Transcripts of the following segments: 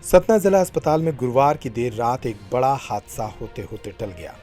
सतना जिला अस्पताल में गुरुवार की देर रात एक बड़ा हादसा होते होते टल गया।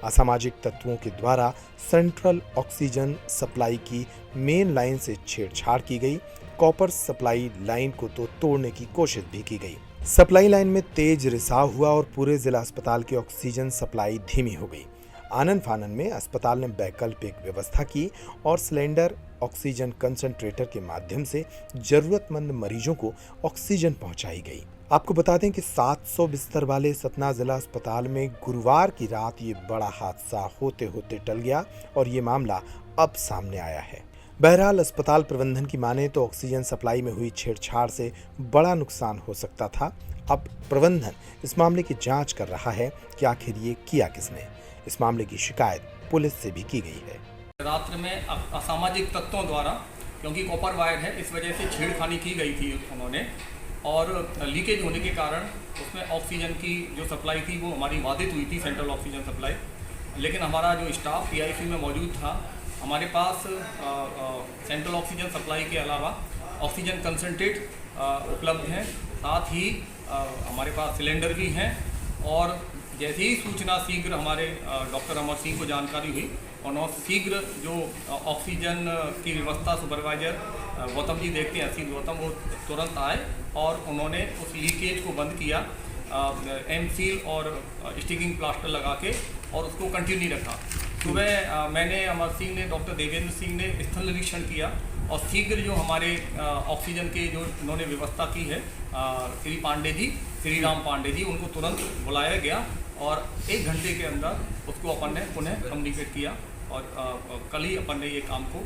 असामाजिक तत्वों के द्वारा सेंट्रल ऑक्सीजन सप्लाई की मेन लाइन से छेड़छाड़ की गई। कॉपर सप्लाई लाइन को तो तोड़ने की कोशिश भी की गई। सप्लाई लाइन में तेज रिसाव हुआ और पूरे जिला अस्पताल की ऑक्सीजन सप्लाई धीमी हो गई। आनन फानन में अस्पताल ने वैकल्पिक व्यवस्था की और सिलेंडर ऑक्सीजन कंसंट्रेटर के माध्यम से जरूरतमंद मरीजों को ऑक्सीजन पहुंचाई गई। आपको बता दें कि 700 बिस्तर वाले सतना जिला अस्पताल में गुरुवार की रात ये बड़ा हादसा होते होते टल गया और ये मामला अब सामने आया है। बहरहाल अस्पताल प्रबंधन की माने तो ऑक्सीजन सप्लाई में हुई छेड़छाड़ से बड़ा नुकसान हो सकता था। अब प्रबंधन इस मामले की जांच कर रहा है कि आखिर ये किया किसने। इस मामले की शिकायत पुलिस से भी की गई है। रात्र में असामाजिक तत्वों द्वारा, क्योंकि कॉपर वायर है, इस वजह से छेड़खानी की गई थी उन्होंने, और लीकेज होने के कारण उसमें ऑक्सीजन की जो सप्लाई थी वो हमारी बाधित हुई थी, सेंट्रल ऑक्सीजन सप्लाई। लेकिन हमारा जो स्टाफ पीआईसीयू में मौजूद था, हमारे पास सेंट्रल ऑक्सीजन सप्लाई के अलावा ऑक्सीजन कंसंट्रेट उपलब्ध हैं, साथ ही हमारे पास सिलेंडर भी हैं। और जैसे ही सूचना शीघ्र हमारे डॉक्टर अमर सिंह को जानकारी हुई, उन्होंने शीघ्र जो ऑक्सीजन की व्यवस्था सुपरवाइजर गौतम जी देखते हैं, असीम गौतम, वो तुरंत आए और उन्होंने उस लीकेज को बंद किया एम सील और स्टिकिंग प्लास्टर लगा के, और उसको कंटिन्यू रखा। सुबह मैंने, अमर सिंह ने, डॉक्टर देवेंद्र सिंह ने स्थल निरीक्षण किया और शीघ्र जो हमारे ऑक्सीजन के जो उन्होंने व्यवस्था की है, श्री पांडे जी, श्री राम पांडे जी, उनको तुरंत बुलाया गया और 1 घंटे के अंदर उसको अपन ने पुनः कम्युनिकेट किया और कल ही अपन ने ये काम को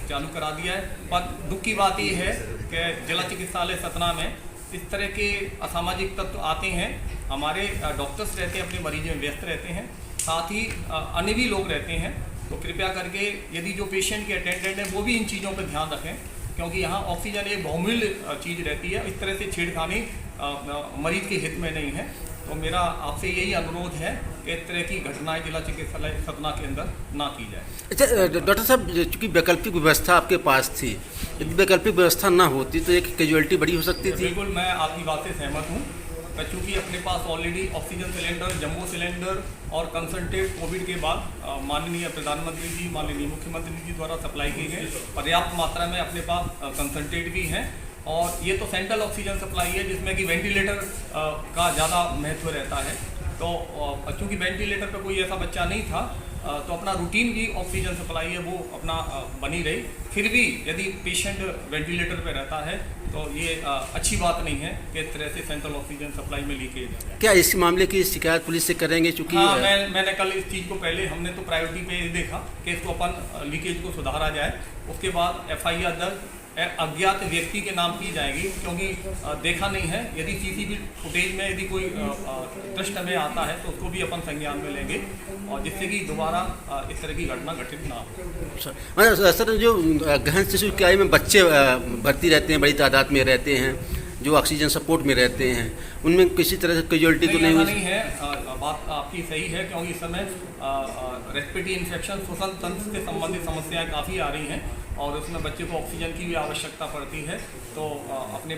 चालू करा दिया है। पर दुख की बात ये है कि जिला चिकित्सालय सतना में इस तरह के असामाजिक तत्व आते हैं। हमारे डॉक्टर्स रहते हैं, अपने मरीज में व्यस्त रहते हैं, साथ ही अन्य भी लोग रहते हैं। तो कृपया करके यदि जो पेशेंट के अटेंडेंट हैं वो भी इन चीज़ों पर ध्यान रखें, क्योंकि यहाँ ऑक्सीजन एक बहुमूल्य चीज़ रहती है। इस तरह से छेड़खानी मरीज के हित में नहीं है। तो मेरा आपसे यही अनुरोध है कि इस तरह की घटनाएं जिला चिकित्सालय सतना के अंदर ना की जाए। अच्छा डॉक्टर साहब, चूँकि वैकल्पिक व्यवस्था आपके पास थी, यदि वैकल्पिक व्यवस्था ना होती तो एक कैजुअलिटी बड़ी हो सकती थी। बिल्कुल, मैं आपकी बात से सहमत हूँ। चूँकि अपने पास ऑलरेडी ऑक्सीजन सिलेंडर, जम्बो सिलेंडर और कंसंट्रेट कोविड के बाद माननीय प्रधानमंत्री जी, माननीय मुख्यमंत्री जी द्वारा सप्लाई की गई पर्याप्त मात्रा में अपने पास कंसंट्रेट भी हैं। और ये तो सेंट्रल ऑक्सीजन सप्लाई है जिसमें कि वेंटिलेटर का ज़्यादा महत्व रहता है। तो चूँकि वेंटिलेटर पर कोई ऐसा बच्चा नहीं था, तो अपना रूटीन भी ऑक्सीजन सप्लाई है वो अपना बनी रही। फिर भी यदि पेशेंट वेंटिलेटर पे रहता है तो ये अच्छी बात नहीं है कि इस तरह से सेंट्रल ऑक्सीजन सप्लाई में लीकेज। क्या इस मामले की शिकायत पुलिस से करेंगे? चूँकि हाँ, मैंने कल इस चीज़ को, पहले हमने तो प्रायोरिटी पे देखा कि इसको अपन लीकेज को सुधारा जाए, उसके बाद FIR दर्ज अज्ञात व्यक्ति के नाम की जाएगी, क्योंकि देखा नहीं है। यदि सीसीटीवी फुटेज में यदि कोई दृष्ट में आता है तो उसको भी अपन संज्ञान में लेंगे, और जिससे कि दोबारा इस तरह की घटना घटित ना हो। सर, जो गहन शिशु इकाई में बच्चे भर्ती रहते हैं, बड़ी तादाद में रहते हैं, जो ऑक्सीजन सपोर्ट में रहते हैं, उनमें किसी तरह से कैजुअलिटी तो नहीं है। बात आपकी सही है, क्योंकि इस समय रेस्पिरेटरी इन्फेक्शन, श्वसन तंत्र से संबंधित समस्याएं काफ़ी आ रही हैं और उसमें बच्चे को ऑक्सीजन की भी आवश्यकता पड़ती है। तो अपने